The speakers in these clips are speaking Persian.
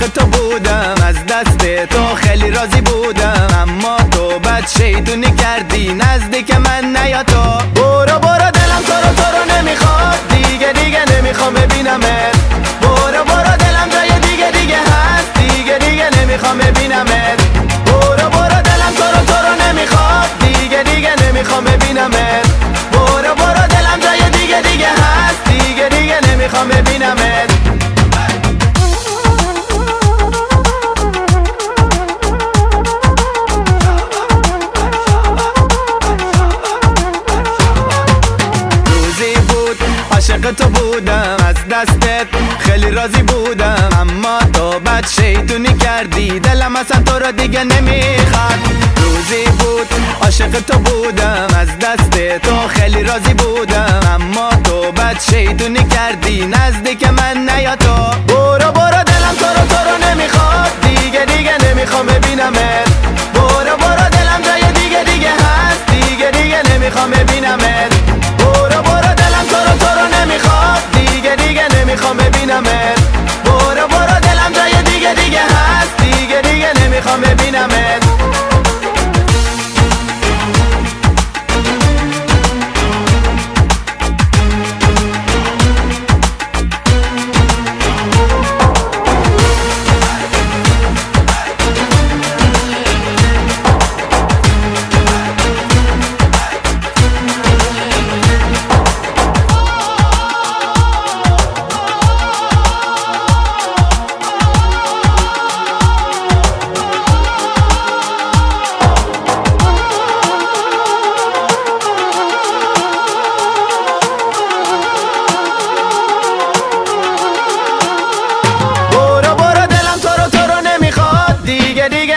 عاشق تو بودم، از دست تو خیلی راضی بودم، اما تو بد شیطونی کردی، نزدیک من نیا تو. برو برو دلم تو رو نمیخواد، دیگه نمیخوام ببینمت. برو برو دلم جای دیگه هست، دیگه نمیخوام ببینمت. برو برو دلم تو رو نمیخواد، دیگه نمیخوام ببینمت. برو برو دلم جای دیگه هست، دیگه نمیخوام ببینمت. عاشق تو بودم، از دستت خیلی راضی بودم، اما تو بد شیطونی کردی، دلم اصلا تو رو دیگه نمیخواد. روزی بود عاشق تو بودم، از دست تو خیلی راضی بودم، اما تو بد شیطونی کردی، نزدیک من نیا تو. برو برو دلم تو رو نمیخواد، دیگه نمیخوام ببینمت. برو برو دلم جای دیگه هست، دیگه نمیخوام ببینمت. برو برو دلم تو رو نمیخواد، دیگه نمیخوام ببینمت. برو برو دلم جای دیگه هست، دیگه نمیخوام ببینمت.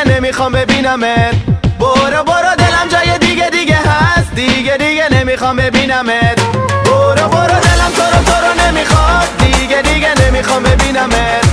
نمیخوام ببینمت. برو برو دلم جای دیگه هست، دیگه نمیخوام ببینمت. برو برو دلم تو رو نمیخواد، دیگه نمیخوام ببینمت.